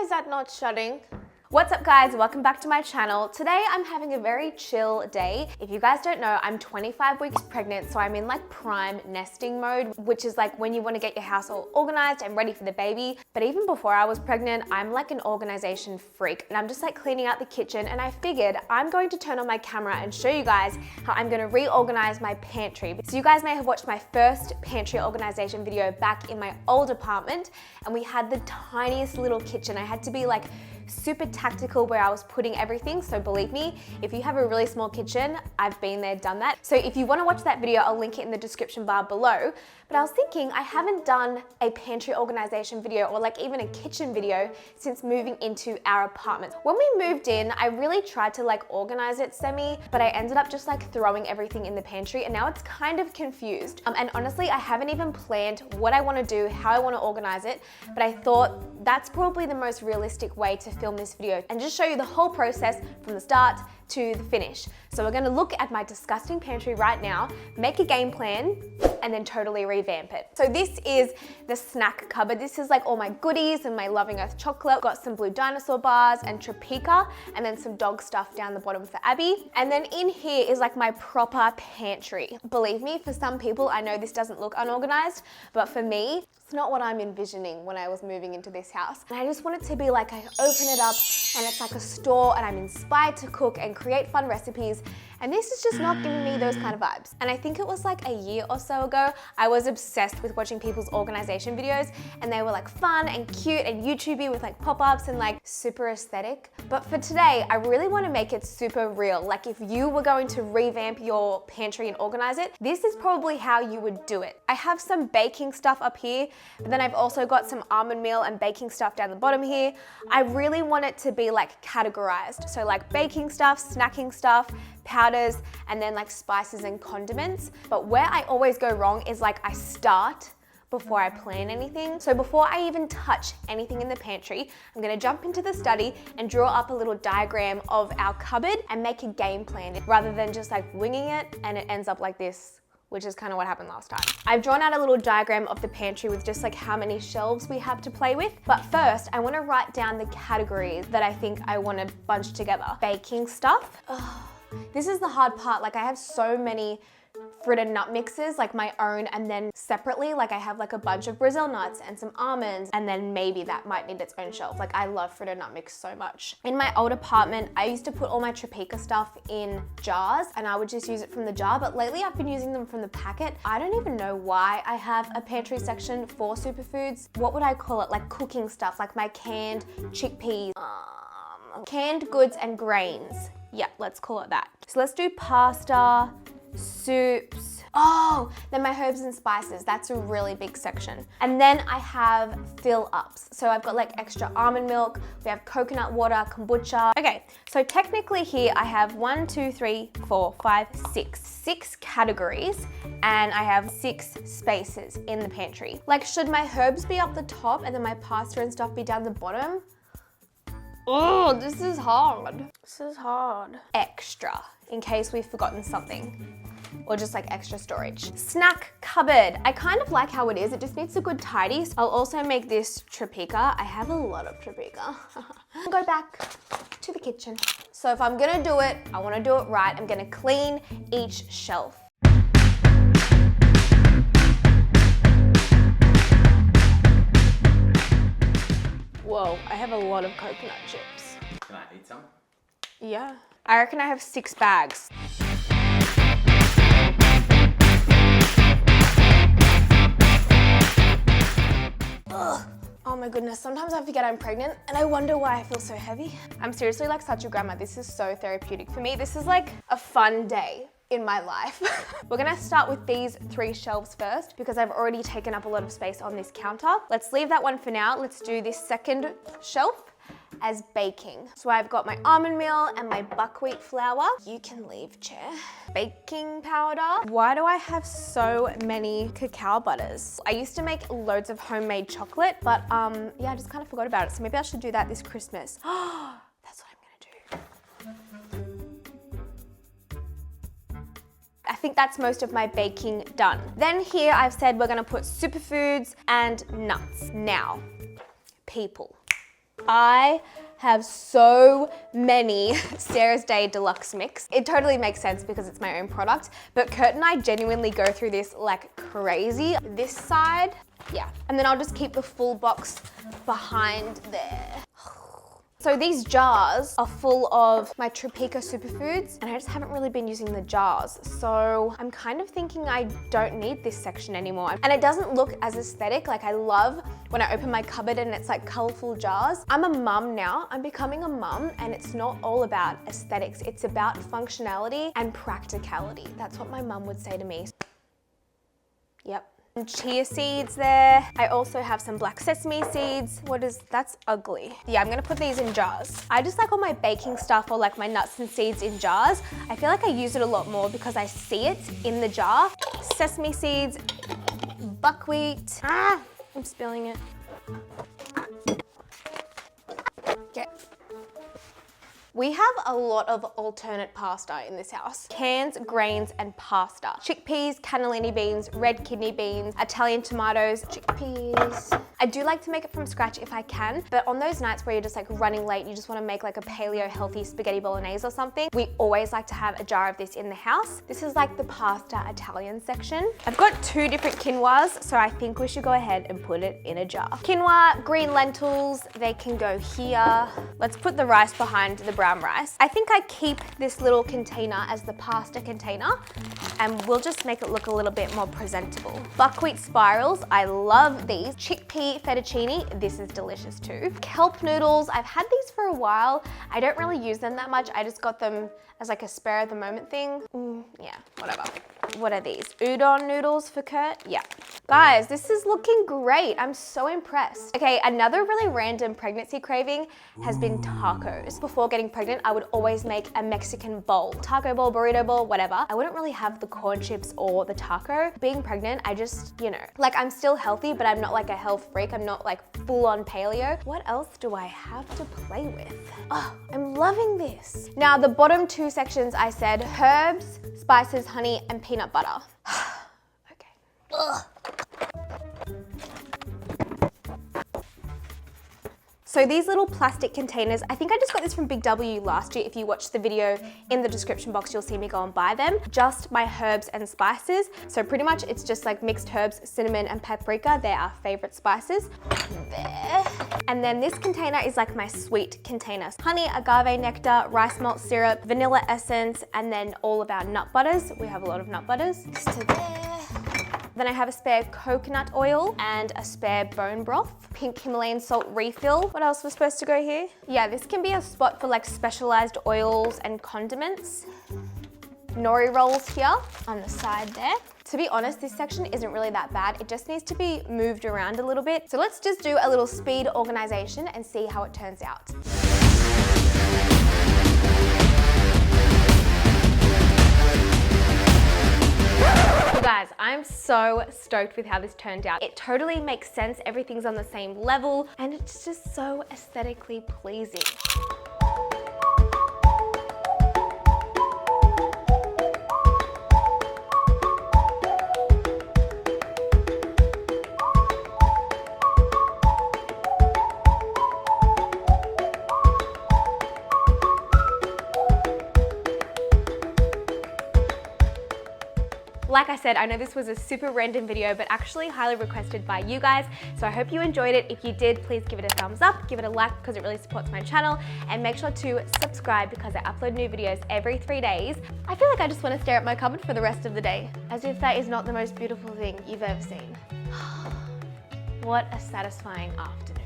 Why is that not shutting? What's up guys, welcome back to my channel. Today I'm having a very chill day. If you guys don't know, I'm 25 weeks pregnant, so I'm in like prime nesting mode, which is like when you want to get your house all organized and ready for the baby. But even before I was pregnant, I'm like an organization freak and I'm just like cleaning out the kitchen, and I figured I'm going to turn on my camera and show you guys how I'm going to reorganize my pantry. So you guys may have watched my first pantry organization video back in my old apartment, and we had the tiniest little kitchen. I had to be like super tactical where I was putting everything, so believe me, if you have a really small kitchen, I've been there, done that. So if you want to watch that video, I'll link it in the description bar below. But I was thinking, I haven't done a pantry organization video or like even a kitchen video since moving into our apartment. When we moved in, I really tried to like organize it semi, but I ended up just like throwing everything in the pantry, and now it's kind of confused. And honestly, I haven't even planned what I want to do, how I want to organize it, but I thought that's probably the most realistic way to film this video and just show you the whole process from the start to the finish. So we're going to look at my disgusting pantry right now, make a game plan, and then totally revamp it. So this is the snack cupboard. This is like all my goodies and my Loving Earth chocolate. Got some blue dinosaur bars and Topeka, and then some dog stuff down the bottom for Abby. And then in here is like my proper pantry. Believe me, for some people, I know this doesn't look unorganized, but for me, it's not what I'm envisioning when I was moving into this house. And I just want it to be like I open it up and it's like a store and I'm inspired to cook and create fun recipes. And this is just not giving me those kind of vibes. And I think it was like a year or so ago, I was obsessed with watching people's organization videos, and they were like fun and cute and YouTubey with like pop-ups and like super aesthetic. But for today, I really want to make it super real. Like if you were going to revamp your pantry and organize it, this is probably how you would do it. I have some baking stuff up here, but then I've also got some almond meal and baking stuff down the bottom here. I really want it to be like categorized. So like baking stuff, snacking stuff, powders, and then like spices and condiments. But where I always go wrong is like I start before I plan anything. So before I even touch anything in the pantry, I'm gonna jump into the study and draw up a little diagram of our cupboard and make a game plan rather than just like winging it and it ends up like this, which is kind of what happened last time. I've drawn out a little diagram of the pantry with just like how many shelves we have to play with. But first, I want to write down the categories that I think I want to bunch together. Baking stuff. This is the hard part. Like I have so many fruit and nut mixes, like my own, and then separately, like I have like a bunch of Brazil nuts and some almonds, and then maybe that might need its own shelf. Like I love fruit and nut mix so much. In my old apartment, I used to put all my Topeka stuff in jars and I would just use it from the jar, but lately I've been using them from the packet. I don't even know why I have a pantry section for superfoods. What would I call it? Like cooking stuff, like my canned chickpeas, canned goods and grains. Yeah, let's call it that. So let's do pasta, soups. Oh, then my herbs and spices. That's a really big section. And then I have fill ups. So I've got like extra almond milk. We have coconut water, kombucha. Okay, so technically here I have 1, 2, 3, 4, 5, 6. 6 categories, and I have 6 spaces in the pantry. Like, should my herbs be up the top and then my pasta and stuff be down the bottom? Oh, this is hard. This is hard. Extra, in case we've forgotten something. Or just like extra storage. Snack cupboard. I kind of like how it is. It just needs a good tidy. I'll also make this Topeka. I have a lot of Topeka. Go back to the kitchen. So if I'm gonna do it, I wanna do it right. I'm gonna clean each shelf. Whoa, I have a lot of coconut chips. Can I eat some? Yeah. I reckon I have 6 bags. Ugh. Oh my goodness, sometimes I forget I'm pregnant and I wonder why I feel so heavy. I'm seriously like such a grandma. This is so therapeutic for me. This is like a fun day in my life. We're gonna start with these 3 shelves first because I've already taken up a lot of space on this counter. Let's leave that one for now. Let's do this second shelf as baking. So I've got my almond meal and my buckwheat flour. You can leave, chair. Baking powder. Why do I have so many cacao butters? I used to make loads of homemade chocolate, but yeah, I just kind of forgot about it. So maybe I should do that this Christmas. That's what I'm gonna do. I think that's most of my baking done. Then here I've said we're gonna put superfoods and nuts. Now, people. I have so many Sarah's Day Deluxe mix. It totally makes sense because it's my own product, but Kurt and I genuinely go through this like crazy. This side, yeah. And then I'll just keep the full box behind there. So these jars are full of my Tropico superfoods and I just haven't really been using the jars. So I'm kind of thinking I don't need this section anymore. And it doesn't look as aesthetic. Like I love when I open my cupboard and it's like colorful jars. I'm a mum now, I'm becoming a mum, and it's not all about aesthetics. It's about functionality and practicality. That's what my mum would say to me. Yep. And chia seeds there. I also have some black sesame seeds. That's ugly. Yeah, I'm gonna put these in jars. I just like all my baking stuff or like my nuts and seeds in jars. I feel like I use it a lot more because I see it in the jar. Sesame seeds, buckwheat. Ah, I'm spilling it. Okay. We have a lot of alternate pasta in this house. Cans, grains, and pasta. Chickpeas, cannellini beans, red kidney beans, Italian tomatoes, chickpeas. I do like to make it from scratch if I can, but on those nights where you're just like running late, you just wanna make like a paleo healthy spaghetti bolognese or something, we always like to have a jar of this in the house. This is like the pasta Italian section. I've got 2 different quinoas, so I think we should go ahead and put it in a jar. Quinoa, green lentils, they can go here. Let's put the rice behind the brown rice. I think I keep this little container as the pasta container and we'll just make it look a little bit more presentable. Buckwheat spirals, I love these. Chickpea fettuccine, this is delicious too. Kelp noodles, I've had these for a while. I don't really use them that much. I just got them as like a spare at the moment thing. Yeah, whatever. What are these? Udon noodles for Kurt? Yeah. Guys, this is looking great. I'm so impressed. Okay, another really random pregnancy craving has been tacos. Before getting pregnant, I would always make a Mexican bowl. Taco bowl, burrito bowl, whatever. I wouldn't really have the corn chips or the taco. Being pregnant, I just, you know, like I'm still healthy, but I'm not like a health freak. I'm not like full on paleo. What else do I have to play with? Oh, I'm loving this. Now, the bottom 2 sections I said herbs, spices, honey, and peanut butter. Okay. Ugh. So these little plastic containers, I think I just got this from Big W last year. If you watch the video in the description box, you'll see me go and buy them. Just my herbs and spices. So pretty much it's just like mixed herbs, cinnamon and paprika. They're our favorite spices. There. And then this container is like my sweet container. Honey, agave nectar, rice malt syrup, vanilla essence, and then all of our nut butters. We have a lot of nut butters. Just to there. Then I have a spare coconut oil and a spare bone broth. Pink Himalayan salt refill. What else was supposed to go here? Yeah, this can be a spot for like specialized oils and condiments. Nori rolls here on the side there. To be honest, this section isn't really that bad. It just needs to be moved around a little bit. So let's just do a little speed organization and see how it turns out. Guys, I'm so stoked with how this turned out. It totally makes sense. Everything's on the same level and it's just so aesthetically pleasing. Like I said, I know this was a super random video, but actually highly requested by you guys. So I hope you enjoyed it. If you did, please give it a thumbs up, give it a like because it really supports my channel, and make sure to subscribe because I upload new videos every 3 days. I feel like I just want to stare at my cupboard for the rest of the day, as if that is not the most beautiful thing you've ever seen. What a satisfying afternoon.